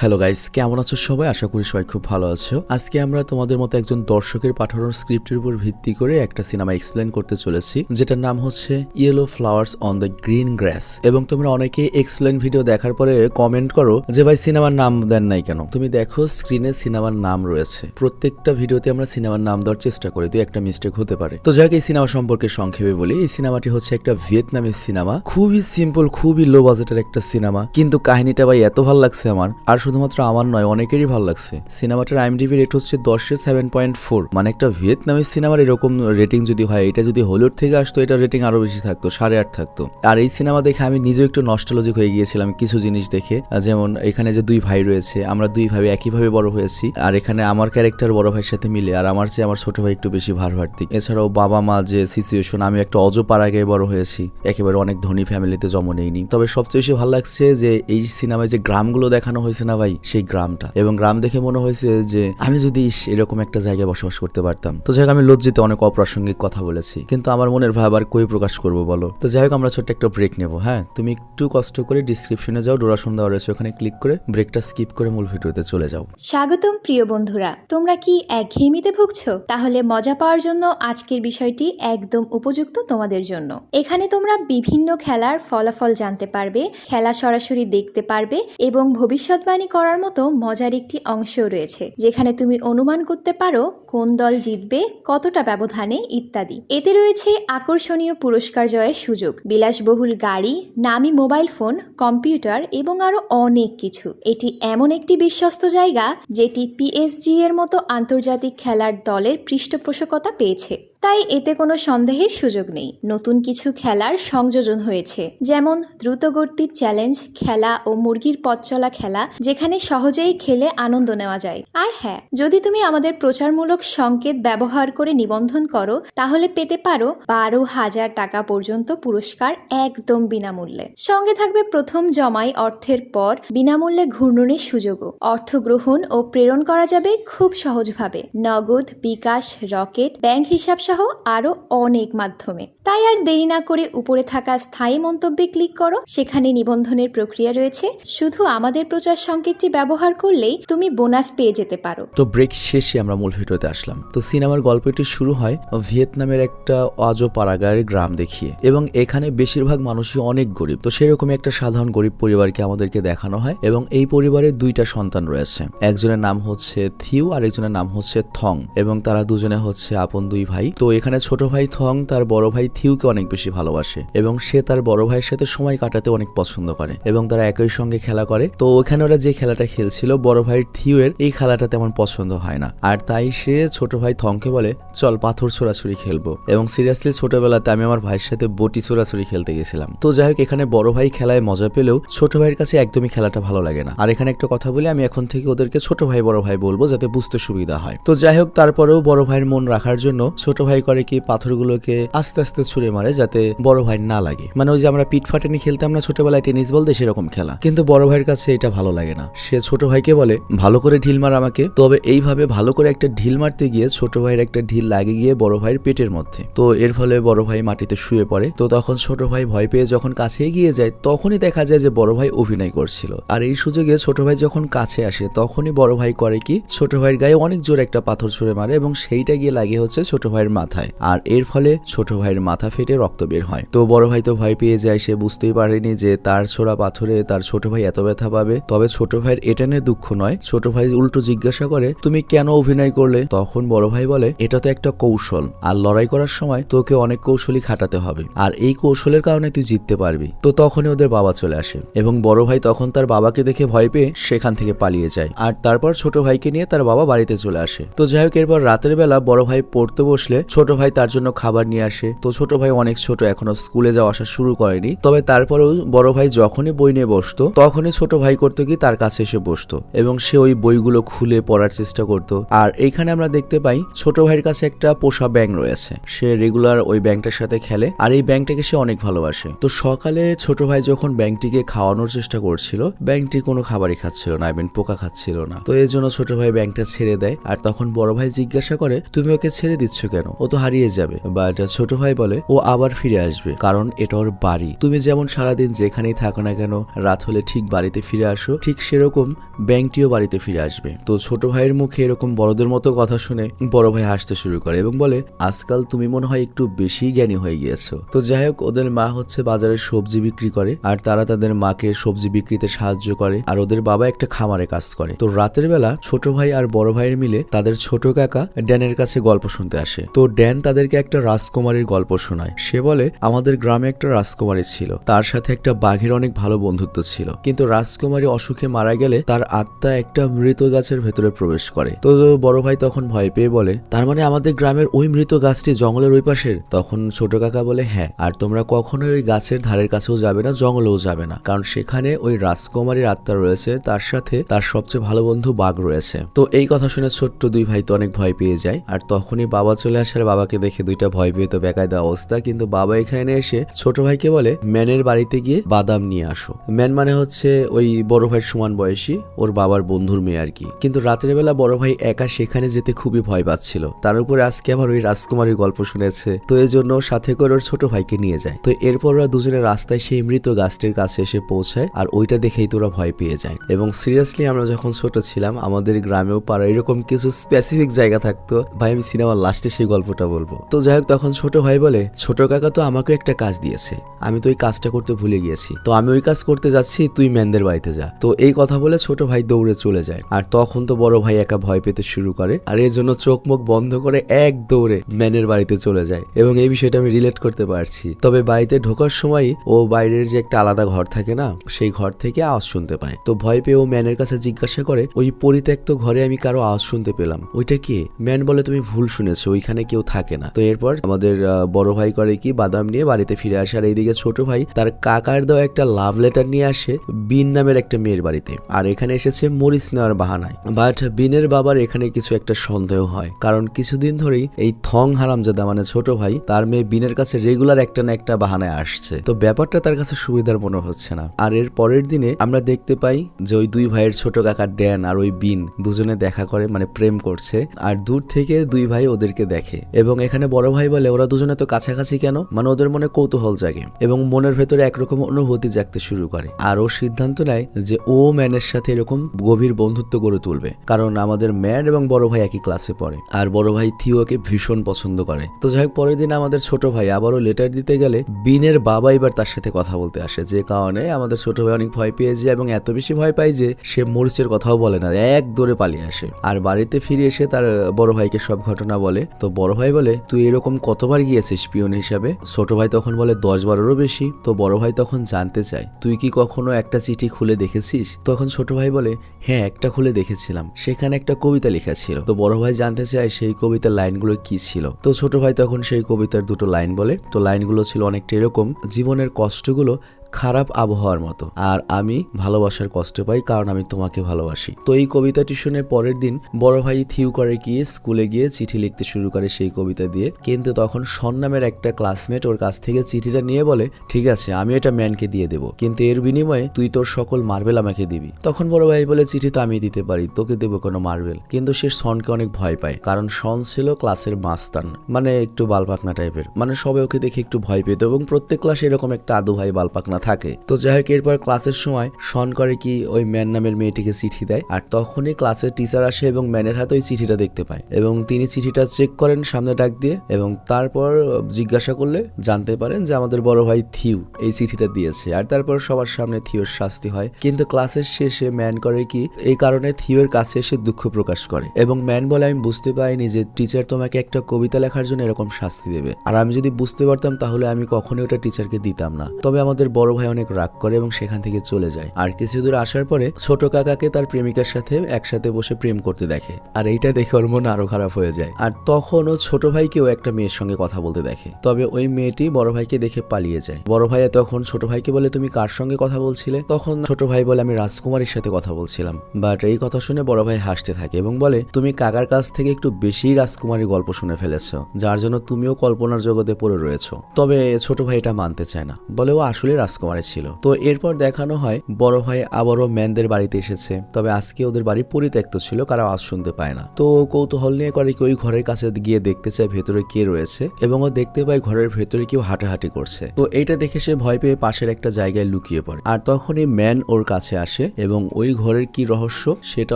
Hello guys, কেমন আছো সবাই? আশা করি সবাই খুব ভালো আছো। আজকে আমরা তোমাদের মতো একজন দর্শকের পাঠানোর স্ক্রিপ্টের উপর ভিত্তি করে একটা সিনেমা এক্সপ্লেন করতে চলেছি, যেটার নাম হচ্ছে yellow flowers on the green গ্রাস। এবং তোমরা অনেকে এক্সপ্লেন ভিডিও দেখার পরে কমেন্ট করো যে ভাই সিনেমার নাম দেন নাই কেন। তুমি দেখো স্ক্রিনে সিনেমার নাম রয়েছে, প্রত্যেকটা ভিডিওতে আমরা সিনেমার নাম দেওয়ার চেষ্টা করি, তো একটা মিস্টেক হতে পারে। তো যাই হোক, এই সিনেমা সম্পর্কে সংক্ষেপে বলি। এই সিনেমাটি হচ্ছে একটা ভিয়েতনামের সিনেমা, খুবই সিম্পল, খুবই লো বাজেটের একটা সিনেমা, কিন্তু কাহিনীটা ভাই এত ভালো লাগছে আমার, আর শুধুমাত্র আমার নয় অনেকেরই ভালো লাগছে। সিনেমাটার IMDb রেট হচ্ছে 10-এ 7.4, মানে একটা ভিয়েতনামের সিনেমার এরকম রেটিং যদি হয়, এটা যদি হলিউড থেকে আসতো এটা রেটিং আরো বেশি থাকতো, 8.5 থাকতো। আর এই সিনেমা দেখে আমি নিজেও একটু নস্টালজিক হয়ে গিয়েছিলাম কিছু জিনিস দেখে, যেমন এখানে যে দুই ভাই রয়েছে, আমরা দুই ভাই একইভাবে বড় হয়েছি, আর এখানে আমার ক্যারেক্টার বড় ভাইয়ের সাথে মিলে, আর আমার চেয়ে আমার ছোট ভাই একটু বেশি ভারভার্তিক। এছাড়াও বাবা মা যে সিচুয়েশন, আমি একটা অজপাড়াগায় বড় হয়েছি, একেবারে অনেক ধনী ফ্যামিলিতে জন্ম নেইনি। তবে সবচেয়ে বেশি ভালো লাগছে যে এই সিনেমায় যে গ্রামগুলো দেখানো হয়েছে না ভাই, সেই গ্রামটা, এবং গ্রাম দেখে মনে হয়েছে যে আমি যদি এরকম একটা জায়গায় বসবাস করতে পারতাম। তো যাই হোক, আমি লজ্জিত অনেক অপ্রাসঙ্গিক কথা বলেছি, কিন্তু আমার মনের ভাব আর কই প্রকাশ করবো বলো। তো যাই হোক, আমরা ছোট্ট একটা ব্রেক নেবো। হ্যাঁ, তুমি একটু কষ্ট করে ডিসক্রিপশনে যাও, ডোরাশন দেওয়া রয়েছে, ওখানে ক্লিক করে ব্রেকটা স্কিপ করে মূল ভিডিওতে চলে যাও। স্বাগতম প্রিয় বন্ধুরা, তোমরা কি একঘেয়েমিতে ভুগছো? তাহলে মজা পাওয়ার জন্য আজকের বিষয়টি একদম উপযুক্ত তোমাদের জন্য। এখানে তোমরা বিভিন্ন খেলার ফলাফল জানতে পারবে, খেলা সরাসরি দেখতে পারবে, এবং ভবিষ্যৎবাণী করার মতো মজার একটি অংশও রয়েছে, যেখানে তুমি অনুমান করতে পারো কোন দল জিতবে, কতটা ব্যবধানে ইত্যাদি। এতে রয়েছে আকর্ষণীয় পুরস্কার জয়ের সুযোগ, বিলাসবহুল গাড়ি, নামি মোবাইল ফোন, কম্পিউটার এবং আরো অনেক কিছু। এটি এমন একটি বিশ্বস্ত জায়গা যেটি PSG এর মতো আন্তর্জাতিক খেলার দলের পৃষ্ঠপোষকতা পেয়েছে, তাই এতে কোনো সন্দেহের সুযোগ নেই। নতুন কিছু খেলার সংযোজন হয়েছে, যেমন দ্রুতগতির চ্যালেঞ্জ খেলা ও মুরগির পথ চলা খেলা, যেখানে সহজেই খেলে আনন্দ নেওয়া যায়। আর হ্যাঁ, যদি তুমি আমাদের প্রচারমূলক সংকেত ব্যবহার করে নিবন্ধন করো, তাহলে পেতে পারো 12,000 টাকা পর্যন্ত পুরস্কার একদম বিনামূল্যে। সঙ্গে থাকবে প্রথম জমাই অর্থের পর বিনামূল্যে ঘূর্ণনের সুযোগও। অর্থ গ্রহণ ও প্রেরণ করা যাবে খুব সহজভাবে, নগদ, বিকাশ, রকেট, ব্যাংক হিসাব সহ আরো অনেক মাধ্যমে। তাই আর দেরি না করে উপরে থাকা স্থায়ী মন্তব্যে ক্লিক করো, সেখানে নিবন্ধনের প্রক্রিয়া রয়েছে। শুধু আমাদের প্রচার সংকেতটি ব্যবহার করলেই তুমি বোনাস পেয়ে যেতে পারো। তো ব্রেক শেষে আমরা মূল ভিডিওতে আসলাম। তো সিনেমার গল্পটি শুরু হয় ভিয়েতনামের একটা অজপাড়াগাঁয়ের গ্রাম দেখিয়ে, এবং এখানে বেশিরভাগ মানুষই অনেক গরিব। তো সেরকমই একটা সাধারণ গরিব পরিবারকে আমাদেরকে দেখানো হয়, এবং এই পরিবারে দুইটা সন্তান রয়েছে। একজনের নাম হচ্ছে থিউ, আর একজনের নাম হচ্ছে থং, এবং তারা দুজনে হচ্ছে আপন দুই ভাই। তো এখানে ছোট ভাই থং তার বড় ভাই থিউকে অনেক বেশি ভালোবাসে, এবং সে তার বড় ভাইয়ের সাথে সময় কাটাতে অনেক পছন্দ করে, এবং তারা একই সঙ্গে খেলা করে। তো ওখানে ওরা যে খেলাটা খেলছিল, বড় ভাই থিউয়ের এই খেলাটা তেমন পছন্দ হয় না, আর তাই সে ছোট ভাই থংকে বলে চল পাথর ছোড়াছুড়ি খেলবো। এবং সিরিয়াসলি ছোটবেলাতে আমি আমার ভাইয়ের সাথে বটি ছোড়াছুড়ি খেলতে গেছিলাম। তো যাই হোক, এখানে বড় ভাই খেলায় মজা পেলেও ছোট ভাইয়ের কাছে একদমই খেলাটা ভালো লাগে না। আর এখানে একটা কথা বলি, আমি এখন থেকে ওদেরকে ছোট ভাই বড় ভাই বলবো, যাতে বুঝতে সুবিধা হয়। তো যাই হোক, তারপরেও বড় ভাইয়ের মন রাখার জন্য ছোট ভাই করে কি পাথরগুলোকে আস্তে আস্তে ছুঁড়ে মারে, যাতে বড় ভাই না লাগে। মানে ওই যে আমরা পিঠ ফাটানি খেলতাম না ছোটবেলায় টেনিস বল দিয়ে, সেরকম খেলা। কিন্তু বড় ভাইয়ের কাছে এটা ভালো লাগে না। সে ছোট ভাইকে বলে ভালো করে ঢিল মার আমাকে। তবে এইভাবে ভালো করে একটা ঢিল মারতে গিয়ে ছোট ভাইয়ের একটা ঢিল লাগে গিয়ে বড় ভাইয়ের পেটের মধ্যে। তো এর ফলে বড় ভাই মাটিতে শুয়ে পড়ে। তো তখন ছোট ভাই ভয় পেয়ে যখন কাছে এগিয়ে যায়, তখনই দেখা যায় যে বড় ভাই অভিনয় করছিল। আর এই সুযোগে ছোট ভাই যখন কাছে আসে, তখনই বড় ভাই করে কি ছোট ভাইয়ের গায়ে অনেক জোরে একটা পাথর ছুঁড়ে মারে, এবং সেইটা গিয়ে লাগে হচ্ছে ছোট ভাইয়ের মাথায়। আর এর ফলে ছোট ভাইয়ের মাথা ফেটে রক্ত বের হয়। তো বড় ভাই তো ভয় পেয়ে যায়, সে বুঝতেই পারেনি যে তার ছোড়া পাথরে তার ছোট ভাই এত ব্যথা পাবে। তবে ছোট ভাইয়ের এটা নিয়ে দুঃখ নয়, ছোট ভাই উল্টো জিজ্ঞাসা করে তুমি কেন অভিনয় করলে? তখন বড় ভাই বলে এটা তো একটা কৌশল, আর লড়াই করার সময় তোকে অনেক কৌশলী খাটাতে হবে, আর এই কৌশলের কারণে তুই জিততে পারবি। তো তখনই ওদের বাবা চলে আসে, এবং বড় ভাই তখন তার বাবাকে দেখে ভয় পেয়ে সেখান থেকে পালিয়ে যায়। আর তারপর ছোট ভাইকে নিয়ে তার বাবা বাড়িতে চলে আসে। তো যাই হোক, এরপর রাতের বেলা বড় ভাই পড়তে বসলে ছোট ভাই তার জন্য খাবার নিয়ে আসে। তো ছোট ভাই অনেক ছোট, এখনো স্কুলে যাওয়া আসা শুরু করেনি। তবে তারপরেও বড় ভাই যখনই বই নিয়ে বসতো, তখনই ছোট ভাই করতো কি তার কাছে এসে বসতো, এবং সে ওই বইগুলো খুলে পড়ার চেষ্টা করতো। আর এইখানে আমরা দেখতে পাই ছোট ভাইয়ের কাছে একটা পোষা ব্যাঙ রয়েছে, সে রেগুলার ওই ব্যাঙটার সাথে খেলে, আর এই ব্যাঙটাকে সে অনেক ভালোবাসে। তো সকালে ছোট ভাই যখন ব্যাঙটিকে খাওয়ানোর চেষ্টা করছিল, ব্যাঙটি কোনো খাবারই খাচ্ছিল না, ইভেন পোকা খাচ্ছিল না। তো এর জন্য ছোট ভাই ব্যাঙটা ছেড়ে দেয়। আর তখন বড় ভাই জিজ্ঞাসা করে তুমি ওকে ছেড়ে দিচ্ছ কেন? ও তো হারিয়ে যাবে। বাট ছোট ভাই বলে ও আবার ফিরে আসবে, কারণ এটা ওর বাড়ি। তুমি যেমন সারাদিন যেখানেই থাকো না কেন, রাত হলে ঠিক বাড়িতে ফিরে আসো, ঠিক সেরকম ব্যাংকটিও বাড়িতে ফিরে আসবে। তো ছোট ভাইয়ের মুখে এরকম বড়দের মতো কথা শুনে বড় ভাই হাসতে শুরু করে এবং বলে আজকাল তুমি মনে হয় একটু বেশি জ্ঞানী হয়ে গিয়েছো। তো যাই হোক, ওদের মা হচ্ছে বাজারে সবজি বিক্রি করে আর তারা তাদের মাকে সবজি বিক্রিতে সাহায্য করে, আর ওদের বাবা একটা খামারে কাজ করে। তো রাতের বেলা ছোট ভাই আর বড় ভাইয়ের মিলে তাদের ছোট কাকা ড্যানের কাছে গল্প শুনতে আসে। তো ড্যান তাদেরকে একটা রাজকুমারীর গল্প শোনায়। সে বলে আমাদের গ্রামে একটা রাজকুমারী ছিল, তার সাথে একটা বাঘের অনেক ভালো বন্ধুত্ব ছিল, কিন্তু রাজকুমারী অসুখে মারা গেলে তার আত্মা একটা মৃত গাছের ভেতরে প্রবেশ করে। তো বড় ভাই তখন ভয় পেয়ে বলে তার মানে আমাদের গ্রামের ওই মৃত গাছটি জঙ্গলের ওই পাশের? তখন ছোট কাকা বলে হ্যাঁ, আর তোমরা কখনোই ওই গাছের ধারের কাছেও যাবে না, জঙ্গলেও যাবে না, কারণ সেখানে ওই রাজকুমারীর আত্মা রয়েছে, তার সাথে তার সবচেয়ে ভালো বন্ধু বাঘ রয়েছে। তো এই কথা শুনে ছোট্ট দুই ভাই তো অনেক ভয় পেয়ে যায়। আর তখনই বাবা চলে আসার বাবাকে দেখে দুইটা ভয় পেয়ে তো বেকায়দা অবস্থা। কিন্তু বাবা এখানে এসে ছোট ভাইকে বলে ম্যানের বাড়িতে গিয়ে বাদাম নিয়ে আসো। ম্যান মানে হচ্ছে ওই বড় ভাইয়ের সমান বয়সী ওর বাবার বন্ধুর মেয়ে আর কি। কিন্তু রাতের বেলা বড় ভাই একা সেখানে যেতে খুবই ভয় পাচ্ছিল, তার উপরে আজকে আবার ওই রাজকুমারীর গল্প শুনেছে, তো এই জন্য সাথে করে ওর ছোট ভাইকে নিয়ে যায়। তো এরপর ওরা দুজনে রাস্তায় সেই মৃত গাছটির কাছে এসে পৌঁছায়, আর ওইটা দেখেই তোরা ভয় পেয়ে যায়। এবং সিরিয়াসলি আমরা যখন ছোট ছিলাম আমাদের গ্রামেও পাড়া এরকম কিছু স্পেসিফিক জায়গা থাকতো। ভাই আমি সিনেমার লাস্টে সেই গল্পটা বলবো। তো যাই হোক, তখন ছোট ভাই বলে ছোট কাকা তো আমাকে একটা কাজ দিয়েছে, আমি তো ওই কাজটা করতে ভুলে গিয়েছি, তো আমি ওই কাজ করতে যাচ্ছি, তুই ম্যানদের বাড়িতে যা। তো এই কথা বলে ছোট ভাই দৌড়ে চলে যায়। আর তখন তো বড় ভাই একা ভয় পেতে শুরু করে, আর এর জন্য চোখ মুখ বন্ধ করে এক দৌড়ে ম্যানের বাড়িতে চলে যায়। এবং এই বিষয়টা আমি রিলেট করতে পারছি। তবে বাড়িতে ঢোকার সময় ও বাইরের যে একটা আলাদা ঘর থাকে না, সেই ঘর থেকে আওয়াজ শুনতে পায়। তো ভয় পেয়ে ও ম্যানের কাছে জিজ্ঞাসা করে ওই পরিত্যক্ত ঘরে আমি কারো আওয়াজ শুনতে পেলাম, ওইটা কি? ম্যান বলে তুমি ভুল শুনেছো, ওইখানে কেউ থাকে না। তো এরপর আমাদের বড় ভাই করে কি বাদাম নিয়ে বাড়িতে ফিরে আসে, আর এইদিকে ছোট ভাই তার কাকার দেওয়া একটা লাভ লেটার নিয়ে আসে বিন নামের একটা মেয়ের বাড়িতে। আর এখানে এসেছে মরিচ নেওয়ার বাহানায়। বাট বিনের বাবার এখানে কিছু একটা সন্দেহ হয়, কারণ কিছুদিন ধরেই এই থং হারামজাদা মানে ছোট ভাই তার মেয়ে বিনের কাছে রেগুলার একটা না একটা বাহানায় আসছে। তো ব্যাপারটা তার কাছে সুবিধার মনে হচ্ছে না। আর এর পরের দিনে আমরা দেখতে পাই যে ওই দুই ভাইয়ের ছোট কাকা ড্যান আর ওই বিন দুজনে দেখা করে, মানে প্রেম করছে, আর দূর থেকে দুই ভাই ওদেরকে দেখে। এবং এখানে বড় ভাই বলে ওরা দুজনে তো কাছাকাছি কেন, মানে ওদের মনে কৌতূহল জাগে এবং মনের ভেতরে একরকম অনুভূতি জাগতে শুরু করে। আর ও সিদ্ধান্ত নেয় যে ও ম্যানের সাথে এরকম গভীর বন্ধুত্ব গড়ে তুলবে, কারণ আমাদের ম্যান এবং বড় ভাই একই ক্লাসে পড়ে, আর বড় ভাই থিওকে ভীষণ পছন্দ করে। তো যাই হোক, পরের দিন আমাদের ছোট ভাই আবারও লেটার দিতে গেলে বিনের বাবা এবার তার সাথে কথা বলতে আসে, যে কারণে আমাদের ছোট ভাই অনেক ভয় পেয়ে যায় এবং এত বেশি ভয় পায় যে সে মরিচের কথাও বলে না, এক দৌড়ে পালিয়ে আসে। আর বাড়িতে ফিরে এসে তার বড় ভাইকে সব ঘটনা বলে। তো বড় ভাই বলে তুই এরকম কতবার গিয়েছিস পিয়ন হিসাবে? ছোট ভাই তখন বলে 10-12রও বেশি। তো বড় ভাই তখন জানতে চায় তুই কি কখনো একটা চিঠি খুলে দেখেছিস? তখন ছোট ভাই বলে হ্যাঁ, একটা খুলে দেখেছিলাম, সেখানে একটা কবিতা লেখা ছিল। তো বড় ভাই জানতে চায় সেই কবিতার লাইনগুলো কি ছিল। তো ছোট ভাই তখন সেই কবিতার দুটো লাইন বলে। তো লাইনগুলো ছিল অনেকটা এরকম, জীবনের কষ্টগুলো খারাপ আবহাওয়ার মতো, আর আমি ভালোবাসার কষ্ট পাই কারণ আমি তোমাকে ভালোবাসি। তো এই কবিতাটি শুনে পরের দিন বড় ভাই থিউ করে গিয়ে স্কুলে গিয়ে চিঠি লিখতে শুরু করে সেই কবিতা দিয়ে। কিন্তু তখন শন নামের একটা ক্লাসমেট ওর কাছ থেকে চিঠিটা নিয়ে বলে ঠিক আছে, আমি এটা ম্যানকে দিয়ে দেবো, কিন্তু এর বিনিময়ে তুই তোর সকল মার্বেল আমাকে দিবি। তখন বড় ভাই বলে চিঠি তো আমি দিতে পারি, তোকে দেবো কোনো মার্বেল। কিন্তু সে শনকে অনেক ভয় পায়, কারণ শন ছিল ক্লাসের মাস্তান, মানে একটু বালপাকনা টাইপের, মানে সবাই ওকে দেখে একটু ভয় পেত এবং প্রত্যেক ক্লাসে এরকম একটা আদু ভাই বালপাকনা থাকে। তো যাই হোক, এরপর ক্লাসের সময় শন করে কি ওই ম্যান নামের মেয়েটিকে চিঠি দেয়, আর তখনই ক্লাসের টিচার আসে এবং ম্যানের হাতে ওই চিঠিটা দেখতে পায় এবং তিনি চিঠিটা চেক করেন সামনে ডাক দিয়ে, এবং তারপর জিজ্ঞাসা করলে জানতে পারেন যে আমাদের বড় ভাই থিউ এই চিঠিটা দিয়েছে। আর তারপর সবার সামনে থিউর শাস্তি হয়। কিন্তু ক্লাসের শেষে ম্যান করে কি এই কারণে থিউর কাছে এসে দুঃখ প্রকাশ করে এবং ম্যান বলে আমি বুঝতে পারিনি যে টিচার তোমাকে একটা কবিতা লেখার জন্য এরকম শাস্তি দেবে, আর আমি যদি বুঝতে পারতাম তাহলে আমি কখনোই ওটা টিচারকে দিতাম না। তবে আমাদের বড় ভাই অনেক রাগ করে এবং সেখান থেকে চলে যায়। আর কিছু দূর আসার পরে ছোট কাকাকে তার প্রেমিকার সাথে একসাথে বসে প্রেম করতে দেখে, আর এইটা দেখে ওর মন আরো খারাপ হয়ে যায়। আর তখন ও ছোট ভাইকেও একটা মেয়ের সঙ্গে কথা বলতে দেখে, তবে ওই মেয়েটি বড় ভাইকে দেখে পালিয়ে যায়। বড় ভাই তখন ছোট ভাইকে বলে তুমি কার সঙ্গে কথা বলছিলে? তখন ছোট ভাই বলে আমি রাজকুমারীর সাথে কথা বলছিলাম। বাট এই কথা শুনে বড় ভাই হাসতে থাকে এবং বলে তুমি কাকার কাছ থেকে একটু বেশি রাজকুমারীর গল্প শুনে ফেলেছ, যার জন্য তুমিও কল্পনার জগতে পড়ে রয়েছো। তবে ছোট ভাই এটা মানতে চায় না, বলে ও আসলে রাজকুমারী রাজকুমারী ছিল। তো এরপর দেখানো হয় বড় ভাই আবারও ম্যানদের বাড়িতে এসেছে, তবে আজকে ওদের বাড়ি পরিত্যক্ত ছিল, কারো আওয়াজ শুনতে পায় না। তো কৌতূহল নিয়ে করে কি ওই ঘরের কাছে গিয়ে দেখতে চায় ভেতরে কে রয়েছে, এবং ও দেখতে পায় ঘরের ভেতরে কেউ হাঁটাহাঁটি করছে। তো এইটা দেখে সে ভয় পেয়ে পাশের একটা জায়গায় লুকিয়ে পড়ে। আর তখনই ম্যান ওর কাছে আসে এবং ওই ঘরের কি রহস্য সেটা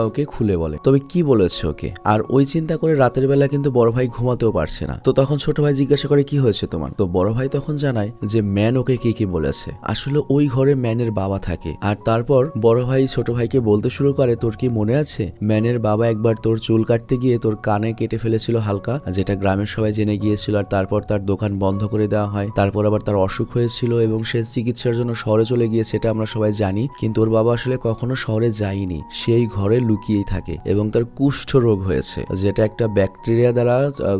ওকে খুলে বলে। তবে কি বলেছে ওকে, আর ওই চিন্তা করে রাতের বেলা কিন্তু বড় ভাই ঘুমাতেও পারছে না। তো তখন ছোট ভাই জিজ্ঞাসা করে কি হয়েছে তোমার। তো বড় ভাই তখন জানায় যে ম্যান ওকে কি বলেছে। আসলে ওই ঘরে ম্যানের বাবা থাকে। আর তারপর বড় ভাই ছোট ভাইকে বলতে শুরু করে, তোর কি মনে আছে ম্যানের বাবা একবার তোর চুল কাটতে গিয়ে তোর কানে কেটে ফেলেছিল হালকা, যেটা গ্রামের সবাই জেনে গিয়েছিল, আর তারপর তার দোকান বন্ধ করে দেওয়া হয়। তারপর আবার তার অসুখ হয়েছিল এবং সে চিকিৎসার জন্য শহরে চলে গিয়েছে, এটা আমরা সবাই জানি। কিন্তু ওর বাবা আসলে কখনো শহরে যায়নি, সেই ঘরে লুকিয়েই থাকে এবং তার কুষ্ঠ রোগ হয়েছে, যেটা একটা ব্যাকটেরিয়া দ্বারা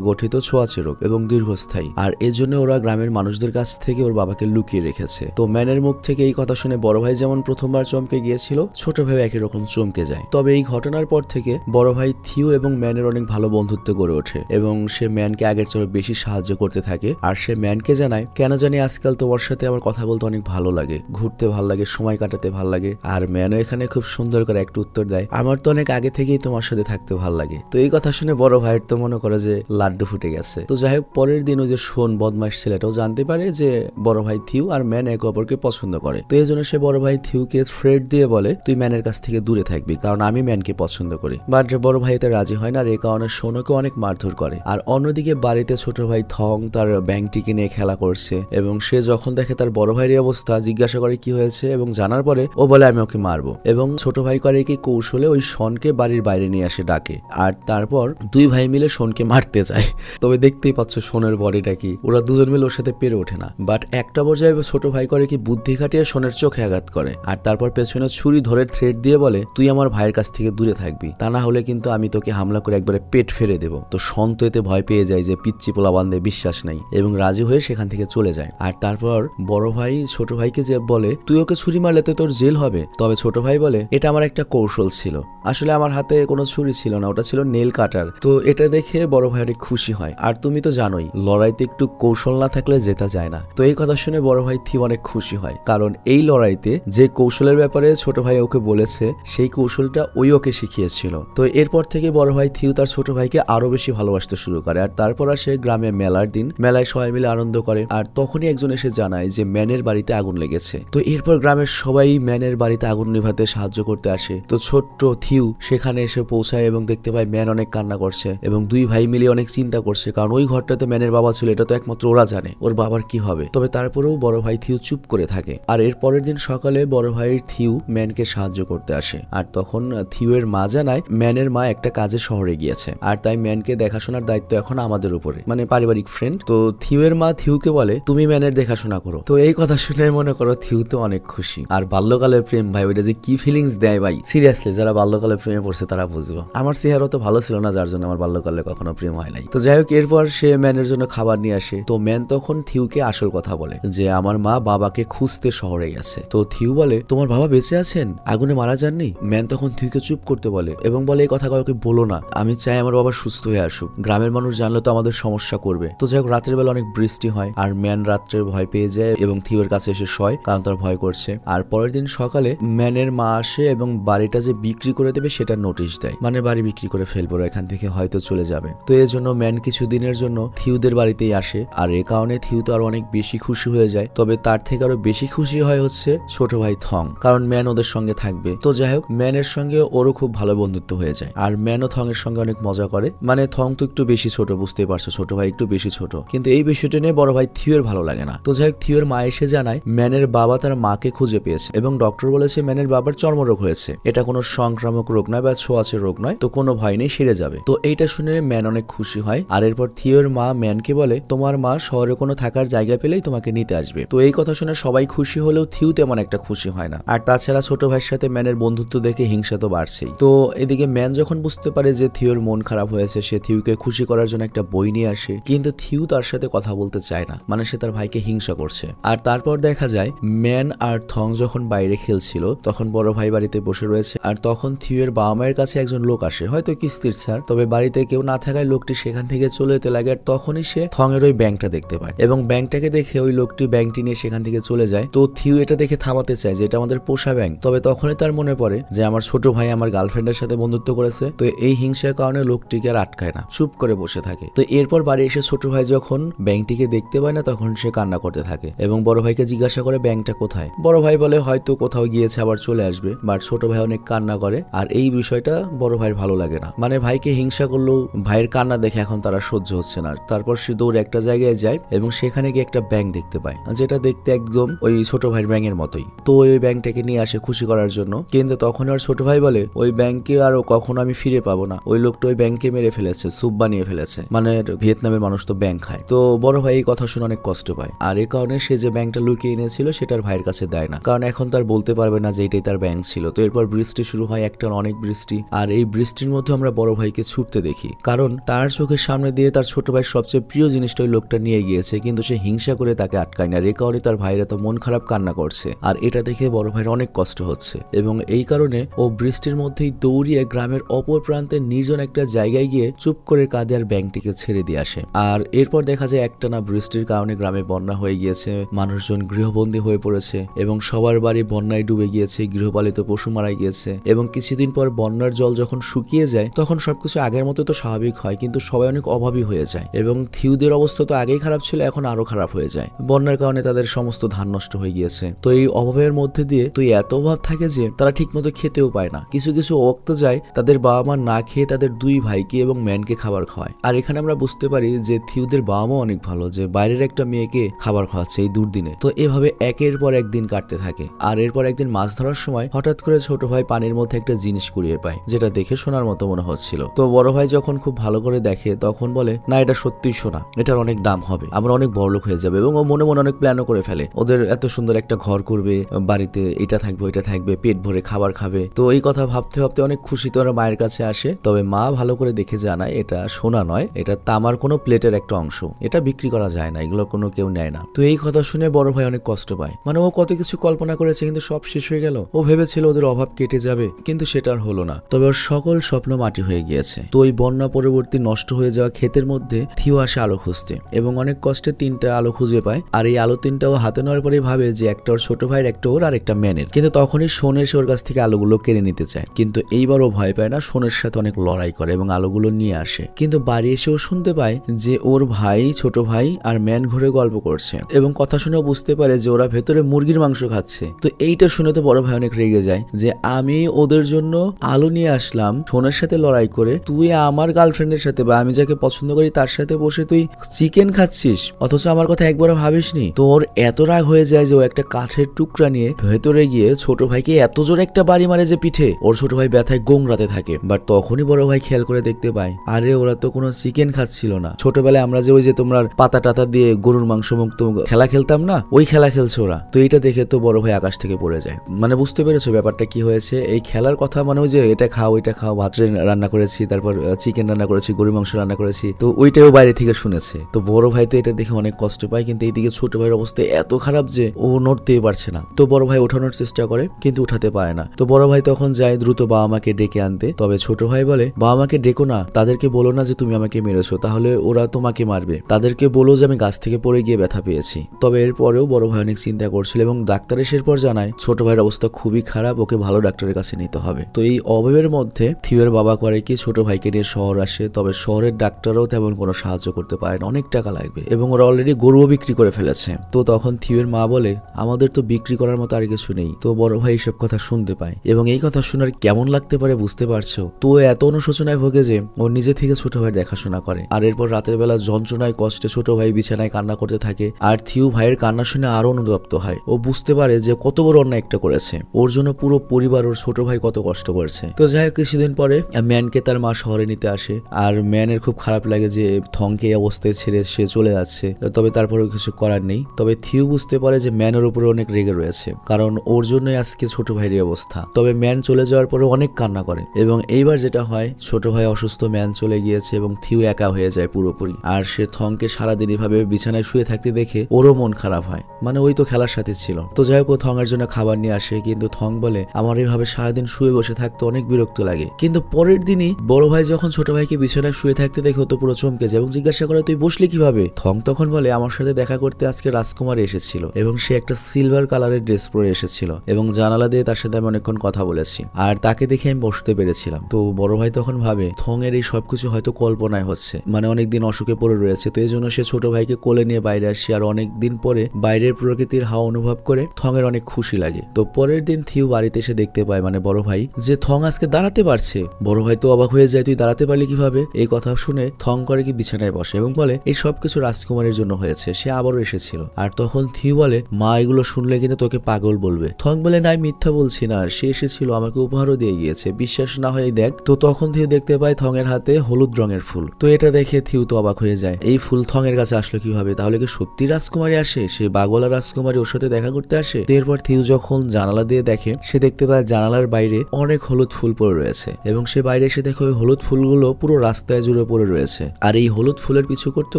গঠিত ছোঁয়াচে রোগ এবং দীর্ঘস্থায়ী। আর এর জন্য ওরা গ্রামের মানুষদের কাছ থেকে ওর বাবাকে লুকিয়ে রেখেছে। তো ম্যানের মুখ থেকে এই কথা শুনে বড় ভাই যেমন প্রথমবার চমকে গিয়েছিল, ছোট ভাই একই রকম চমকে যায়। তবে এই ঘটনার পর থেকে বড় ভাই থিউ এবং ম্যানের অনেক ভালো বন্ধুত্ব গড়ে ওঠে এবং সে ম্যানকে আগের চেয়ে বেশি সাহায্য করতে থাকে। আর সে ম্যানকে জানায়, কেন জানি আজকাল তোমার সাথে আমার কথা বলতে অনেক ভালো লাগে, ঘুরতে ভালো লাগে, সময় কাটাতে ভালো লাগে। আর ম্যানও এখানে খুব সুন্দর করে একটা উত্তর দেয়, আমার তো অনেক আগে থেকেই তোমার সাথে থাকতে ভালো লাগে। তো এই কথা শুনে বড় ভাইয়ের তো মনে করে যে লাড্ডু ফুটে গেছে। তো যাই হোক, পরের দিন ওই যে শোন বদমাইশ ছেলেটাও জানতে পারে যে বড় ভাই থিউ আর ম্যান একে অপরকে পছন্দ করে। তো এই জন্য সে বড় ভাই থিউকে থ্রেট দিয়ে বলে, তুই ম্যানের কাছ থেকে দূরে থাকবি, কারণ আমি ম্যানকে পছন্দ করি। বাট বড় ভাই এতে রাজি হয় না, আর এই কারণে শোনকে অনেক মারধর করে। আর অন্যদিকে বাড়িতে ছোট ভাই থং তার ব্যাংকটিকে নিয়ে খেলা করছে এবং সে যখন দেখে তার বড় ভাইয়ের অবস্থা, জিজ্ঞাসা করে কি হয়েছে এবং জানার পরে ও বলে আমি ওকে মারবো। এবং ছোট ভাই করে কি কৌশলে ওই শনকে বাড়ির বাইরে নিয়ে আসে ডাকে, আর তারপর দুই ভাই মিলে শনকে মারতে যায়। তবে দেখতেই পাচ্ছ শোনের বডিটা কি, ওরা দুজন মিলে ওর সাথে পেরে ওঠে না। বাট একটা পর্যায়ে ছোট ভাই করে কি বুদ্ধি খাটিয়ে শোনের চোখে আঘাত করে, আর তারপর পেছনে ছুরি ধরে থ্রেট দিয়ে বলে, তুই আমার ভাইয়ের কাছ থেকে দূরে থাকবি, তা না হলে কিন্তু আমি তোকে হামলা করে একবারে পেট ফেরে দেবো। তো শন তো এতে ভয় পেয়ে যায় যে পিচ্চি পোলা বান্ধে বিশ্বাস নাই এবং রাজি হয়ে সেখান থেকে চলে যায়। আর তারপর বড় ভাই ছোট ভাইকে যে বলে, তুই ওকে ছুরি মারলে তো তোর জেল হবে। তবে ছোট ভাই বলে, এটা আমার একটা কৌশল ছিল, আসলে আমার হাতে কোনো ছুরি ছিল না, ওটা ছিল নেল কাটার। তো এটা দেখে বড় ভাই অনেক খুশি হয়। আর তুমি তো জানোই লড়াইতে একটু কৌশল না থাকলে জেতা যায় না। তো এই কথা শুনে বড় ভাই থিউ অনেক খুশি হয়, কারণ এই লড়াইতে যে কৌশলের ব্যাপারে ছোট ভাই ওকে বলেছে সেই কৌশলটা ওই ওকে শিখিয়েছিল। তো এরপর থেকে বড় ভাই থিউ তার ছোট ভাইকে আরো বেশি ভালোবাসতে শুরু করে। আর তারপর আসে গ্রামে মেলার দিন, মেলায় সবাই মিলে আনন্দ করে। আর তখনই একজন এসে জানায় যে ম্যানের বাড়িতে আগুন লেগেছে। তো এরপর গ্রামের সবাই ম্যানের বাড়িতে আগুন নিভাতে সাহায্য করতে আসে। তো ছোট্ট থিউ সেখানে এসে পৌঁছায় এবং দেখতে পায় ম্যান অনেক কান্না করছে এবং দুই ভাই মিলে অনেক চিন্তা করছে, কারণ ওই ঘরটাতে ম্যানের বাবা ছিল, এটা তো একমাত্র ওরা জানে ওর বাবার কি হবে। তবে তারপরেও বড় ভাই থিউ চুপ করে থাকে। আর এর পরের দিন সকালে বড় ভাইয়ের থিউ ম্যানকে সাহায্য করতে আসে। আর তখন থিউ এর মা জানায় ম্যানের মা একটা কাজে শহরে গিয়েছে, আর তাই ম্যানকে দেখাশোনার দায়িত্ব এখন আমাদের উপরে, মানে পারিবারিক ফ্রেন্ড। তো থিউ এর মা থিউকে বলে, তুমি ম্যানের দেখাশোনা করো। তো এই কথা শুনে মনে করো থিউ তো অনেক খুশি। আর বাল্যকালের প্রেম ভাই, ওইটা যে কি ফিলিংস দেয় ভাই, সিরিয়াসলি যারা বাল্যকালে প্রেমে পড়ছে তারা বুঝবো। আমার চেহারা তো ভালো ছিল না, যার জন্য আমার বাল্যকালে কখনো প্রেম হয় নাই। তো যাই হোক, এরপর সে ম্যানের জন্য খাবার নিয়ে আসে। তো ম্যান তখন থিউকে আসল কথা বলে যে আমার মা বাবাকে খুঁজতে শহরে গেছে। তো থিউ বলে, তোমার বাবা বেঁচে আছেন, আগুনে মারা যাননি? ম্যান তখন থিউকে চুপ করতে বলে এবং বলে, এই কথা কাউকে বলো না, আমি চাই আমার বাবা সুস্থ হয়ে আসুক, গ্রামের মানুষ জানলে তো আমাদের সমস্যা করবে। তো যাই হোক, রাতের বেলা অনেক বৃষ্টি হয় আর ম্যান রাত্রে ভয় পেয়ে যায় এবং থিউয়ের কাছে এসে শয়, কারণ তার ভয় করছে। আর পরের দিন সকালে ম্যানের মা আসে এবং বাড়িটা যে বিক্রি করে দেবে সেটা নোটিশ দেয়, মানে বাড়ি বিক্রি করে ফেলবো, এখান থেকে হয়তো চলে যাবে। তো এর জন্য ম্যান কিছুদিনের জন্য থিউদের বাড়িতেই আসে। আর এ কারণে থিউ তো আরো অনেক বেশি খুশি হয়ে যায়। তবে তার থেকে আরো বেশি খুশি হয় হচ্ছে ছোট ভাই থং, কারণ ম্যান ওদের সঙ্গে থাকবে। তো যাই হোক, ম্যানের সঙ্গে ওরও খুব ভালো বন্ধুত্ব হয়ে যায়। আর ম্যানও থং এর সঙ্গে অনেক মজা করে, মানে থং তো একটু বেশি ছোট, বুঝতেই পারছো, ছোট ভাই একটু বেশি ছোট, কিন্তু এই বিষয়টা নিয়ে বড় ভাই থিউয়ের ভালো লাগে না। তো যাই হোক, থিউয়ের মা এসে জানায় ম্যানের বাবা তার মাকে খুঁজে পেয়েছে এবং ডক্টর বলেছে ম্যানের বাবার চর্মরোগ হয়েছে, এটা কোনো সংক্রামক রোগ নয় বা ছোঁয়াচে রোগ নয়, তো কোনো ভয় নেই, সেরে যাবে। তো এইটা শুনে ম্যান অনেক খুশি হয়। আর এরপর থিউয়ের মা ম্যানকে বলে, তোমার মা শহরে কোনো থাকার জায়গা পেলেই তোমাকে নিতে আসবে। তো এই কথা শুনে সবাই খুশি হলেও থিউ তেমন একটা খুশি হয় না। আর তাছাড়া ছোট ভাইয়ের সাথে ম্যানের বন্ধুত্ব দেখে হিংসা তো বাড়ছেই। তো এদিকে ম্যান যখন বুঝতে পারে যে থিউয়ের মন খারাপ হয়েছে, সে থিউকে খুশি করার জন্য একটা বই নিয়ে আসে, কিন্তু থিউ তার সাথে কথা বলতে চায় না, মানে সে তার ভাইকে হিংসা করছে। আর তারপর দেখা যায় ম্যান আর থং যখন বাইরে খেলছিল তখন বড় ভাই বাড়িতে বসে রয়েছে। আর তখন থিউয়ের বাবা মায়ের কাছে একজন লোক আসে, হয়তো কিস্তির ছাড়, তবে বাড়িতে কেউ না থাকায় লোকটি সেখান থেকে চলে যেতে লাগে। আর তখনই সে থং এর ওই ব্যাংকটা দেখতে পায় এবং ব্যাংকটাকে দেখে ওই লোকটি ব্যাংকটি নিয়ে সেখান থেকে চলে যায়। তো থিউ এটা দেখে থামাতে চায় যে এটা আমাদের পোষা ব্যাঙ, তবে তখনই তার মনে পড়ে যে আমার ছোট ভাই আমার গার্লফ্রেন্ডের সাথে বন্ধুত্ব করেছে। তো এই হিংসার কারণে লোকটিকে আর আটকায় না, চুপ করে বসে থাকে। তো এরপর বাড়ি এসে ছোট ভাই যখন ব্যাঙটিকে দেখতে পায় না তখন সে কান্না করতে থাকে এবং বড় ভাইকে জিজ্ঞাসা করে ব্যাঙটা কোথায়। বড় ভাই বলে হয়তো কোথাও গিয়েছে, আবার চলে আসবে। বাট ছোট ভাই অনেক কান্না করে, আর এই বিষয়টা বড় ভাইয়ের ভালো লাগে না। মানে ভাইকে হিংসা করলেও ভাইয়ের কান্না দেখে এখন তারা সহ্য হচ্ছে না। তারপর সে দৌড়ে একটা জায়গায় যায় এবং সেখানে গিয়ে একটা ব্যাঙ দেখতে পায়, যেটা দেখতে একদম ওই ছোট ভাইয়ের ব্যাঙের মতোই। তো ওই ব্যাঙটাকে নিয়ে আসে খুশি করার জন্য, কিন্তু তখন আর ছোট ভাই বলে ওই ব্যাঙকে আর কখনো আমি ফিরে পাবো না। ওই লোকটা ওই ব্যাঙকে মেরে ফেলেছে, স্যুপ বানিয়ে ফেলেছে। মানে ভিয়েতনামের মানুষ তো ব্যাঙ খায়। তো বড় ভাই এই কথা শুনে অনেক কষ্ট পায়, আর এই কারণে সে যে ব্যাঙটা লুকিয়ে এনেছিল সেটার ভাইয়ের কাছে দেয় না, কারণ এখন তার বলতে পারবে না যে এটাই তার ব্যাঙ ছিল। তো এরপর বৃষ্টি শুরু হয়, একটার অনেক বৃষ্টি। আর এই বৃষ্টির মধ্যে আমরা বড় ভাইকে ছুটতে দেখি, কারণ তার চোখের সামনে দিয়ে তার ছোট ভাইয়ের সবচেয়ে প্রিয় জিনিসটা ওই লোকটা নিয়ে গিয়েছে, কিন্তু সে হিংসা করে তাকে আটকায় না। এ কারণে তার ভাইরা তো মন খারাপ কান্না করছে, আর এটা দেখে বড় ভাইয়ের অনেক কষ্ট হচ্ছে এবং এই কারণে ও বৃষ্টির মধ্যেই দৌড়িয়ে গ্রামের অপর প্রান্তে নির্জন একটা জায়গায় গিয়ে চুপ করে কাঁদে আর ব্যাঙটিকে ছেড়ে দিয়ে আসে। আর এরপর দেখা যায় একটানা বৃষ্টির কারণে গ্রামে বন্যা হয়ে গিয়েছে, মানুষজন গৃহবন্দী হয়ে পড়েছে এবং সবার বাড়ি বন্যায় ডুবে গিয়েছে, গৃহপালিত পশু মারা গিয়েছে। এবং কিছুদিন পর বন্যার জল যখন শুকিয়ে যায় তখন সবকিছু আগের মতো তো স্বাভাবিক হয়, কিন্তু সবাই অনেক অভাবী হয়ে যায় এবং থিউদের অবস্থা তো আগেই খারাপ ছিল, এখন আরো খারাপ হয়ে যায়। বন্যার কারণে তাদের সমস্ত ধান নষ্ট হয়ে গিয়েছে। তো এই অভাবের মধ্যে দিয়ে তো এত অভাব থাকে যে তারা ঠিক মতো খেতেও পায় না। কিছু কিছু ওক্ত যায় তাদের বাবা মা না খেয়ে তাদের দুই ভাইকে এবং ম্যানকে খাবার খাওয়ায়। আর এখানে আমরা বুঝতে পারি যে থিউদের বাবা মা অনেক ভালো, যে বাইরের একটা মেয়েকে খাবার খাওয়াচ্ছে এই দুর্দিনে। তো এভাবে একের পর একদিন কাটতে থাকে। আর এরপর একদিন মাছ ধরার সময় হঠাৎ করে ছোট ভাই পানির মধ্যে একটা জিনিস কুড়িয়ে পায়, যেটা দেখে সোনার মতো মনে হচ্ছিল। তো বড় ভাই যখন খুব ভালো করে দেখে তখন বলে না, এটা সত্যিই সোনা, এটার অনেক দাম হবে, আমরা অনেক বড়লোক হয়ে যাবে। এবং ও মনে মনে অনেক প্ল্যানও করে ফেলে, ওদের এত সুন্দর একটা ঘর করবে, বাড়িতে এটা থাকবে ওইটা থাকবে, পেট ভরে খাবার খাবে। তো এই কথা ভাবতে ভাবতে অনেক খুশিতে ওরা মায়ের কাছে আসে। তবে মা ভালো করে দেখে জানায় এটা সোনা নয়, এটা তামার কোনো প্লেটের একটা অংশ, এটা বিক্রি করা যায় না, এগুলো কোনো কেউ নেয় না। তো এই কথা শুনে বড় ভাই অনেক কষ্ট পায়। মানে ও কত কিছু কল্পনা করেছে কিন্তু সব শেষ হয়ে গেল। ও ভেবেছিল ওদের অভাব কেটে যাবে, কিন্তু সেটা আর হলো না। তবে ওর সকল স্বপ্ন মাটি হয়ে গিয়েছে। তো ওই বন্যা পরবর্তী নষ্ট হয়ে যাওয়া ক্ষেতের মধ্যে থিও আসে আলো খুঁজতে এবং অনেক কষ্টে 3টা আলো খুঁজে পায়। আর এই আলো 3টাও হাতে নেওয়ার পরে ভাবে যে একটা ওর ছোট ভাইয়ের, একটা ওর, আর একটা ম্যানের। কিন্তু তখনই শোন এসে ওর কাছ থেকে আলোগুলো কেড়ে নিতে চায়, কিন্তু এইবার ও ভয় পায় না, শোনের সাথে অনেক লড়াই করে এবং আলোগুলো নিয়ে আসে। কিন্তু বাড়ি এসেও শুনতে পায় যে ওর ভাই, ছোট ভাই আর ম্যান ঘুরে গল্প করছে এবং কথা শুনেও বুঝতে পারে যে ওরা ভেতরে মুরগির মাংস খাচ্ছে। তো এইটা শুনে তো বড় ভাই অনেক রেগে যায় যে আমি ওদের জন্য আলো নিয়ে আসলাম, শোনের সাথে লড়াই করে তুই আমার গার্লফ্রেন্ডের সাথে বা আমি যাকে পছন্দ করি তার সাথে বসে তুই চিকেন খাচ্ছিস, অথচ আমার কথা একবারও ভাবিসনি। তো ওর এত রাগ হয়ে যায় যে ও একটা কাঠের টুকরা নিয়ে ভেতরে গিয়ে ছোট ভাইকে এত জোরে একটা বাড়ি মারে যে পিঠে ওর ছোট ভাই ব্যথায় গোংরাতে থাকে। বাট তখনই বড় ভাই খেয়াল করে দেখতে পায় আরে ওরা তো কোনো চিকেন খাচ্ছিল না, ছোটবেলায় আমরা যে ওই যে তোমরা পাতা টাতা দিয়ে গরুর মাংস মুক্ত খেলা খেলতাম না, ওই খেলা খেলছে ওরা। তো এইটা দেখে তো বড় ভাই আকাশ থেকে পড়ে যায়। মানে বুঝতে পেরেছো ব্যাপারটা কি হয়েছে? এই খেলার কথা মানে ওই যে এটা খাও ওইটা খাও, ভাত রান্না করেছি, তারপর চিকেন রান্না করেছি, গরুর মাংস রান্না করেছি, তো ওইটাও বাইরে থেকে শুনেছে। তো বড় ভাই তো এটা দেখে অনেক কষ্ট পায়, কিন্তু এইদিকে ছোট ভাইয়ের অবস্থা এত খারাপ যে ও নড়তেই পারছে না। তো বড় ভাই ওঠানোর চেষ্টা করে কিন্তু উঠাতে পারে না। তো বড় ভাই তখন যায় দ্রুত বাবা মাকে ডেকে আনতে। তবে ছোট ভাই বলে বাবা মাকে ডেকো না, তাদেরকে বলো না যে তুমি আমাকে মেরেছো, তাহলে ওরা তোমাকে মারবে, তাদেরকে বলো যে আমি গাছ থেকে পড়ে গিয়ে ব্যথা পেয়েছি। তবে এরপরেও বড় ভাই অনেক চিন্তা করছিল এবং ডাক্তার এসে পর জানায় ছোট ভাইয়ের অবস্থা খুবই খারাপ, ওকে ভালো ডাক্তারের কাছে নিতে হবে। তো এই অভাবের মধ্যে থিওর বাবা করে কি ছোট ভাইকে নিয়ে শহর আসে। তবে শহরের ডাক্তারও তেমন কোনো সাহায্য করতে পারে না, অনেক টাকা লাগবে এবং ওরা অলরেডি গরুও বিক্রি করে ফেলেছে। তো তখন থিওর মা বলে আমাদের তো বিক্রি করার মতো আর কিছু নেই। তো বড় ভাই এইসব কথা শুনতে পায় এবং এই কথা শোনার কেমন লাগতে পারে বুঝতে পারছো। তো এত অনুশোচনায় ভোগে যে ও নিজে থেকে ছোট ভাই দেখাশোনা করে। আর এরপর রাতের বেলা যন্ত্রণায় কষ্টে ছোট ভাই বিছানায় কান্না করতে থাকে। আর থিউ ভাইয়ের কান্না শুনে আরো অনুতপ্ত হয়। ও বুঝতে পারে যে কত বড় অন্যায় একটা করেছে, ওর জন্য পুরো পরিবার, ওর ছোট ভাই কত কষ্ট করেছে। তো যাই হোক কিছুদিন পরে ম্যানকে তার মা শহরে নিতে আসে। আর ম্যানের খুব খারাপ লাগে যে থংকে এই অবস্থায় ছেড়ে সে চলে যাচ্ছে। তবে তারপরেও কিছু করার নেই। তবে থিউ বুঝতে পারে যে ম্যানের উপরে অনেক রেগে রয়েছে, কারণ ওর জন্যই আজকে ছোট ভাইয়ের অবস্থা। তবে ম্যান চলে যাওয়ার পরে অনেক কান্না করে এবং এইবার যেটা হয় ছোট ভাই অসুস্থ, ম্যান চলে গিয়েছে এবং থিউ একা হয়ে যায় পুরোপুরি। আর সে থংকে সারাদিন এভাবে বিছানায় শুয়ে থাকতে দেখে ওরও মন খারাপ হয়, মানে ওই তো খেলার সাথে ছিল। তো যাই হোক ও থং এর জন্য খাবার নিয়ে আসে, কিন্তু থং বলে আমার এইভাবে সারাদিন শুয়ে বসে থাকতে অনেক বিরক্ত লাগে। কিন্তু পরের দিনই বড় ভাই যখন ছোট ভাইকে বিছানায় শুয়ে থাকতে দেখে তো পুরো চমকে যায় এবং জিজ্ঞাসা করে তুই বসলি কিভাবে? থং তখন বলে আমার সাথে দেখা করতে আজকে রাজকুমারী এসেছিল, ছিল এবং সে একটা সিলভার কালারের ড্রেস পরে এসেছিল এবং জানালা দিয়ে তার সাথে আমি অনেকক্ষণ কথা বলেছি আর তাকে দেখে আমি বসতে পেরেছিলাম। তো বড় ভাই তখন ভাবে থং এর এই সবকিছু হয়তো কল্পনায় হচ্ছে, মানে অনেকদিন অসুখে পড়ে রয়েছে, তো এই জন্য সে ছোট ভাইকে কোলে নিয়ে বাইরে আসে আর অনেকদিন পরে বাইরের প্রকৃতির হাওয়া অনুভব করে থং এর অনেক খুশি লাগে। তো পরের দিন থিউ বাড়িতে এসে দেখতে পায় মানে বড় ভাই যে থং আজকে দাঁড়াতে পারছে। বড় ভাই তো অবাক হয়ে যায়, তুই দাঁড়াতে পারলি কিভাবে? এই কথা শুনে থং করে কি বিছানায় বসে এবং বলে এই সবকিছু রাজকুমারের জন্য হয়েছে, সে আবারও এসেছিল। আর তখন থিউ বলে মা এগুলো শুনলে কিন্তু তোকে পাগল বলবে। থং বলে না আমি মিথ্যা বলছি না, সে এসেছিল আমাকে উপহারও দিয়ে গিয়েছে, বিশ্বাস না হয় দেখ। তো তখন থিউ দেখতে পায় থং এর হাতে হলুদ রঙের ফুল। তো এটা দেখে থিউ তো অবাক হয়ে যায়, এই ফুল থং এর কাছে আসলো কিভাবে? তাহলে কি সত্যি রাজকুমারী আসে? সে বাগলা রাজকুমারী ওর সাথে দেখা করতে আসে? এরপর থিউ যখন জানালা দিয়ে দেখে সে দেখতে পায় জানালার বাইরে অনেক হলুদ ফুল পড়ে রয়েছে এবং সে বাইরে এসে দেখে ওই হলুদ ফুলগুলো পুরো রাস্তায় জুড়ে পড়ে রয়েছে। আর এই হলুদ ফুলের পিছু করতে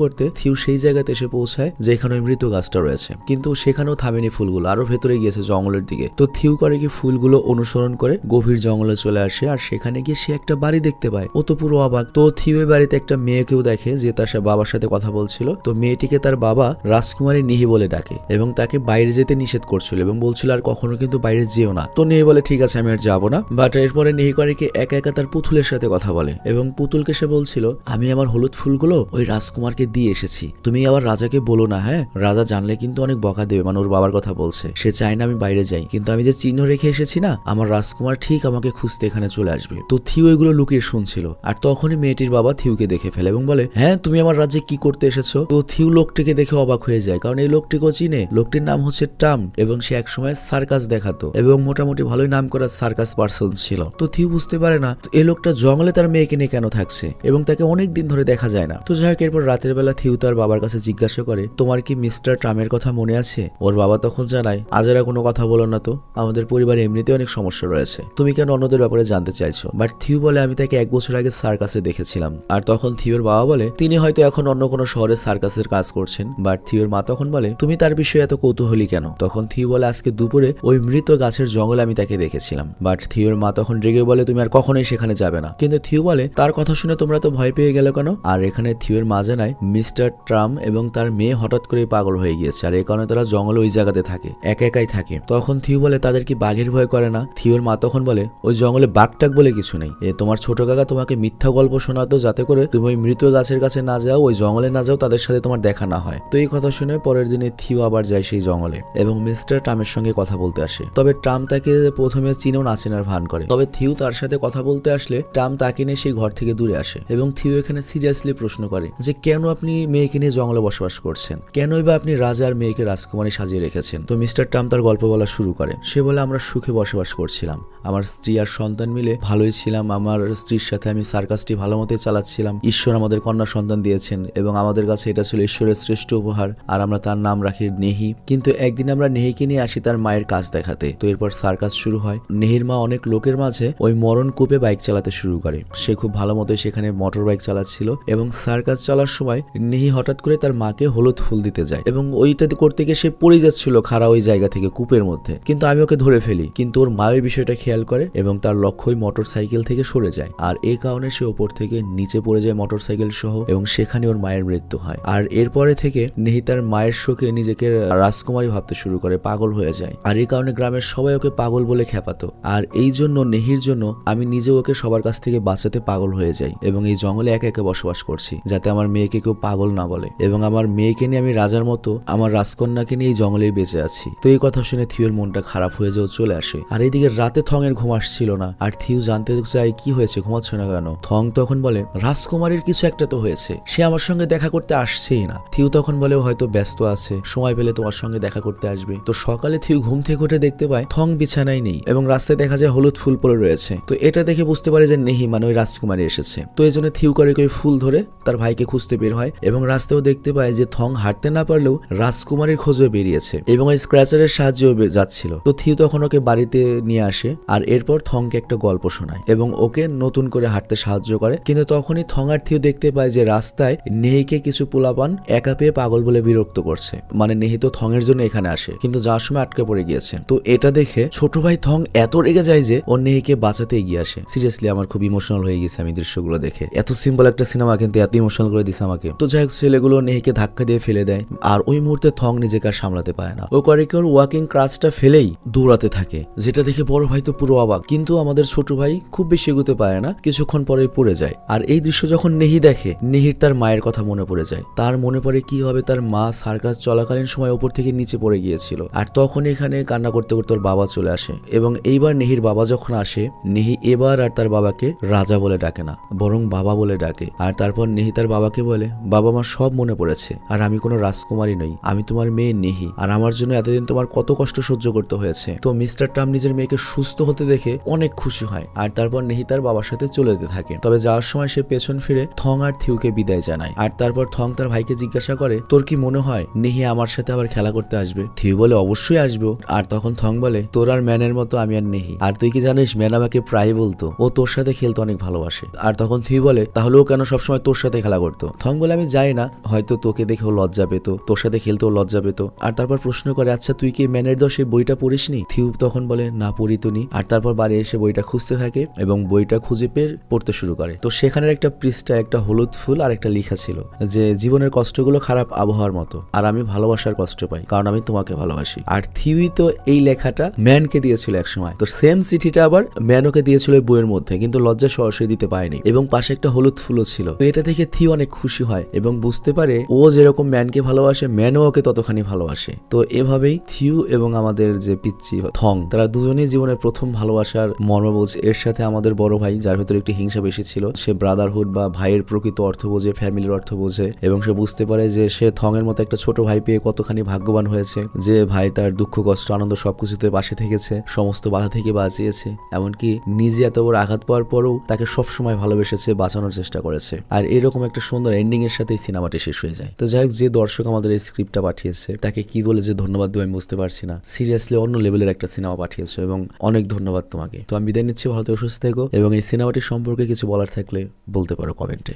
করতে থিউ সেই জায়গাতে এসে পৌঁছায় যেখানে ওই মৃত গাছটা রয়েছে, কিন্তু সেখানেও থামেনি ফুলগুলো, আরো ভেতরে গিয়েছে জঙ্গলের দিকে। তো থিউ করে কি ফুলগুলো অনুসরণ করে গভীর জঙ্গলে চলে আসে আর সেখানে গিয়ে সে একটা বাড়ি দেখতে পায়। ও তো পুরো অবাক। তো থিউ এই বাড়িতে একটা মেয়েকেও দেখে যে তার বাবার সাথে কথা বলছিল। তো মেয়েটিকে তার বাবা রাজকুমারী নিহি বলে ডাকে এবং তাকে বাইরে যেতে নিষেধ করছিল এবং বলছিল আর কখনো কিন্তু বাইরে যেও না। তো নিহি বলে ঠিক আছে আমি আর যাবো না। বাট এরপরে নিহি করে কি একা একা তার পুতুলের সাথে কথা বলে এবং পুতুলকে সে বলছিল আমি আমার হলুদ ফুলগুলো ওই রাজকুমারকে দিয়ে এসেছি, তুমি আবার রাজাকে বলো না, হ্যাঁ রাজা জানলে কিন্তু অনেক বকা দেবে। মানে ওর বাবার কথা বলছে, সে চায় না আমি বাইরে যাই, কিন্তু আমি যে চিহ্ন রেখে এসেছি না, আমার রাজকুমার ঠিক আমাকে খুঁজতে এখানে চলে আসবে। তো থিউ এগুলো লুকিয়ে শুনছিল আর তখনই মেয়েটির বাবা থিউকে দেখে ফেলে এবং বলে হ্যাঁ তুমি আমার রাজ্যে কি করতে এসেছো? তো থিউ লোকটিকে দেখে অবাক হয়ে যায়, কারণ এই লোকটিকেও চিনে। লোকটির নাম হচ্ছে টাম এবং সে একসময় সার্কাস দেখাতো এবং মোটামুটি ভালোই নাম করা সার্কাস পার্সন ছিল। তো থিউ বুঝতে পারে না এই লোকটা জঙ্গলে তার মেয়েকে নিয়ে কেন থাকছে এবং তাকে অনেক দিন ধরে দেখা যায় না। তো যাই হোক এরপর রাতের বেলা থিউ তার বাবার কাছে জিজ্ঞাসা করে তোমার কি মিস্টার ট্রামের কথা মনে আছে? ওর বাবা তখন জানায় আজেরা কোনো কথা বলো না তো, আমাদের পরিবারে এমনিতে অনেক সমস্যা রয়েছে, তুমি কেন অন্যদের ব্যাপারে জানতে চাইছো? বাট থিউ বলে আমি তাকে 1 বছর আগে সার্কাসে দেখেছিলাম। আর তখন থিউর বাবা বলে তিনি হয়তো এখন অন্য কোনো শহরে সার্কাসের কাজ করছেন। বাট থিউর মা তখন বলে তুমি তার বিষয়ে এত কৌতূহলী কেন? তখন থিউ বলে আজকে দুপুরে ওই মৃত গাছের জঙ্গলে আমি তাকে দেখেছিলাম। বাট থিউর মা তখন রেগে বলে তুমি আর কখনোই সেখানে যাবে না। কিন্তু থিউ বলে তার কথা শুনে তোমরা তো ভয় পেয়ে গেলে কেন? আর এখানে থিউর মা জানায় মিস্টার ট্রাম এবং তার মেয়ে হঠাৎ করে পাগল হয়ে গিয়েছে আর এই কারণে তারা জঙ্গলে ওই জায়গাতে থাকে, একা একাই থাকে। তখন থিউ বলে তাদের কি বাঘের ভয় করে না? থিউর মা তখন বলে ওই জঙ্গলে বাঘটাক বলে কিছু নেই, তোমার ছোট কাকা তোমাকে মিথ্যা গল্প শোনাতো যাতে করে তুমি ওই মৃত গাছের কাছে না যাও, ওই জঙ্গলে না যাও, তাদের সাথে তোমার দেখা না হয়। তো এই কথা শুনে পরের দিনে থিউ আবার যায় সেই জঙ্গলে এবং মিস্টার ট্রামের সঙ্গে কথা বলতে আসে। তবে ট্রাম তাকে প্রথমে চিনেও না চেনার ভান করে। তবে থিউ তার সাথে কথা বলতে আসলে ট্রাম তাকে নিয়ে সেই ঘর থেকে দূরে আসে এবং থিউ এখানে সিরিয়াসলি প্রশ্ন করে যে কেন আপনি মেয়েকে নিয়ে জঙ্গলে বসবাস করছেন, কেনই বা আপনি রাজার মেয়েকে রাজকুমারী সাজিয়ে রেখেছেন? তো মিস্টার ট্রাম তার গল্প বলা শুরু করে। সে বলে আমরা সুখে বসবাস করছিলাম, আমার স্ত্রী আর সন্তান মিলে ভালোই ছিলাম, আমার স্ত্রীর সাথে আমি সার্কাসটি ভালো মতোই চালাচ্ছিলাম, ঈশ্বর আমাদের কন্যা সন্তান দিয়েছেন এবং আমাদের কাছে এটা ছিল ঈশ্বরের শ্রেষ্ঠ উপহার আর আমরা তার নাম রাখি নেহি। কিন্তু একদিন আমরা নেহিকে নিয়ে আসি তার মায়ের কাজ দেখাতে। তো এরপর সার্কাস শুরু হয়। নেহির মা অনেক লোকের মাঝে ওই মরণ কূপে বাইক চালাতে শুরু করে। সে খুব ভালো মতোই সেখানে মোটর বাইক চালাচ্ছিল এবং সার্কাস চলার সময় নেহি হঠাৎ করে তার মাকে হলুদ ফুল দিতে যায় এবং ওইটা করতে গিয়ে সে পড়ে যাচ্ছিল খাড়া ওই জায়গা থেকে কূপের মধ্যে, কিন্তু আমি ওকে ধরে ফেলি। কিন্তু ওর মা ওই বিষয়টা খেয়াল করে এবং তার লক্ষ্যই মোটর সাইকেল থেকে সরে যায় আর এই কারণে সে ওপর থেকে নিচে পড়ে যায় মোটর সাইকেল সহ এবং সেখানে ওর মায়ের মৃত্যু হয়। আর এরপরে থেকে নেহি তার মায়ের শোকে নিজেকে রাজকুমারী ভাবতে শুরু করে, পাগল হয়ে যায়। আর এই কারণে গ্রামের সবাই ওকে পাগল বলে খেপাতো। আর এই জন্য নেহির জন্য আমি নিজে ওকে সবার কাছ থেকে বাঁচাতে পাগল হয়ে যাই এবং এই জঙ্গলে একা একা বসবাস করছি যাতে আমার মেয়েকে কেউ পাগল না বলে এবং আমার মেয়েকে নিয়ে আমি রাজার মতো আমার রাজকন্যাকে নিয়ে এই জঙ্গলেই বেঁচে আছি। তো এই কথা শুনে থিউর মনটা খারাপ হয়ে যাও চলে আসে। আর এইদিকে রাতে থং এর ঘুম আসছিল না আর থিউ জানতে চায় কি হয়েছে, ঘুমাচ্ছ না কেন? থং তখন বলে রাজকুমারীর কিছু একটা তো হয়েছে, সে আমার সঙ্গে দেখা করতে আসছেই না। থিউ তখন বলে হয়তো ব্যস্ত আছে, সময় পেলে তোমার সঙ্গে দেখা করতে আসবে। তো সকালে থিউ ঘুম থেকে উঠে দেখতে পায় থং বিছানায় নেই এবং রাস্তায় দেখা যায় হলুদ ফুল পড়ে রয়েছে। তো এটা দেখে বুঝতে পারে যে নেহি মানে ওই রাজকুমারী এসেছে। তো এই জন্য থিউ করে ওই ফুল ধরে তার ভাইকে খুঁজতে বের হয় এবং রাস্তাও দেখতে পায় যে থং হাঁটতে না পারলেও রাজকুমারীর খোঁজে বেরিয়েছে এবং ওই স্ক্র্যাচারের সাহায্যেও যাচ্ছিল। তো থিউ তখন ওকে বাড়িতে নিয়ে আসে আর এরপর থংকে একটা গল্প শোনায় এবং ওকে নতুন করে হাঁটতে সাহায্য করে। কিন্তু তখনই থং আর থিউ দেখতে পায় যে রাস্তায় নেহিকে কিছু পোলাপান একা পেয়ে পাগল বলে বিরক্ত করছে। মানে নেহি তো থং এর জন্য এখানে আসে কিন্তু যাওয়ার সময় আটকে পড়ে গিয়েছে। তো এটা দেখে ছোট ভাই থং এত রেগে যায় যে ও নেহিকে বাঁচাতে এগিয়ে আসে। সিরিয়াসলি আমার খুব ইমোশনাল হয়ে গেছে আমি দৃশ্যগুলো দেখে। এত সিম্পল একটা সিনেমা কিন্তু এত ইমোশনাল করে দিছে আমাকে। তো যাই হোক ছেলেগুলো নেহিকে ধাক্কা দিয়ে ফেলে দেয় আর ওই মুহূর্তে থং নিজেকে আর সামলাতে পারে না। ও করে কি ওর ওয়াকিং ক্রাচটা ফেলেই দৌড়াতে থাকে, যেটা দেখে বড় ভাই তো পুরো অবাক। কিন্তু আমাদের ছোট ভাই খুব বেশি এগোতে পারে না, কিছুক্ষণ পরেই পড়ে যায়। আর এই দৃশ্য যখন নেহি দেখে, নেহির তার মায়ের কথা মনে পড়ে যায়। তার মনে পড়ে কি হবে তার মা সার্কাস চলাকালীন সময় উপর থেকে নিচে পড়ে গিয়েছিল। আর তখন এখানে কান্না করতে করতে ওর বাবা চলে আসে, এবং এইবার নেহির বাবা যখন আসে, নেহি এবার আর তার বাবাকে রাজা বলে ডাকে না, বরং বাবা বলে ডাকে। আর তারপর নেহি তার বাবাকে বলে, বাবা আমার সব মনে পড়েছে, আর আমি কোনো রাজকুমারী নই, আমি তোমার মেয়ে নেহি, আর আমার জন্য এতদিন তোমার কত কষ্ট সহ্য করতে হয়েছে। তো মিস্টার ট্রাম্প নিজের মেয়েকে সুস্থ হতে দেখে অনেক খুশি হয়। আর তারপর নেহি তার বাবার সাথে চলে যেতে থাকে। তবে যাওয়ার সময় সে পেছন ফিরে থং আর থিউকে বিদায় জানায়। আর তারপর থং তার ভাইকে জিজ্ঞাসা করে, তোর কি মনে হয় নেহি আমার সাথে আবার খেলা করতে আসবে? থিউ বলে, অবশ্যই আসবো। আর তখন থং বলে, তোর আর ম্যানের মতো আমি আর নেহি, আর তুই কি জানিস ম্যান আমাকে প্রায় বলতো ও তোর সাথে খেলতে অনেক ভালোবাসে। আর তখন থিউ বলে, তাহলে ও কেন সবসময় তোর সাথে খেলা করতো? থং বলে, আমি যাই না, হয়তো তোকে দেখেও লজ্জা পেতো, তোর সাথে খেলতেও লজ্জা পেতো। আর তারপর প্রশ্ন করে, আচ্ছা তুই কি ম্যানের দশে বইটা পড়িসনি? থিউ তখন বলে, না পড়িতনি। আর তারপর বাড়ি এসে বইটা খুঁজতে থাকে এবং বইটা খুঁজে পেয়ে পড়তে শুরু করে। তো সেখানের একটা পৃষ্ঠায় একটা হলুদ ফুল আর একটা লেখা ছিল যে জীবনের কষ্টগুলো খারাপ আবহাওয়ার মতো, আর আমি ভালোবাসার কষ্ট পাই কারণ আমি তোমাকে ভালোবাসি। আর থিউই তো এই লেখাটা ম্যানকে দিয়েছিল একসময়। তো সেম চিঠিটা আবার ম্যানকে দিয়েছিল বইয়ের মধ্যে, কিন্তু লজ্জা সরাসরি দিতে পারেনি, এবং পাশে একটা হলুদ ফুলও ছিল। তো এটা দেখে থিউ অনেক খুশি হয় এবং বুঝতে পারে ও যেরকম ম্যানকে ভালোবাসে, ম্যানও ওকে ততখানি ভালোবাসে। তো এভাবেই থিউ এবং আমাদের যে পিচ্চি থং, তারা দুজনেই জীবনের প্রথম ভালোবাসার মর্ম বোঝে। এর সাথে আমাদের বড় ভাই, যার ভেতরে একটি হিংসা বেশি ছিল, সে ব্রাদারহুড বা ভাইয়ের প্রকৃত অর্থ বোঝে, ফ্যামিলির অর্থ বোঝে, এবং সে বুঝতে পারে যে সে থং এর মতো একটা ছোট ভাই পেয়ে কতখানি ভাগ্যবান হয়েছে, যে ভাই তার দুঃখ কষ্ট আনন্দ সবকিছুতে পাশে থেকেছে, সমস্ত বাধা থেকে বাঁচিয়েছে, এমনকি নিজে এত বড় আঘাত পাওয়ার পরও তাকে সবসময় ভালোবেসেছে, বাঁচানোর চেষ্টা করেছে। আর এরকম একটা সুন্দর এন্ডিং এর সাথে সিনেমাটি শেষ হয়ে যায়। তো যাই হোক, যে দর্শক আমাদের এই স্ক্রিপ্টটা পাঠিয়েছে তাকে কি বলে যে ধন্যবাদ দেবো আমি বুঝতে পারছি না। সিরিয়াসলি অন্য লেভেলের একটা সিনেমা পাঠিয়েছো এবং অনেক ধন্যবাদ তোমাকে। তো আমি বিদায় নিচ্ছি, ভালো থেকে সুস্থ থেকো, এবং এই সিনেমাটির সম্পর্কে কিছু বলার থাকলে বলতে পারো কমেন্টে।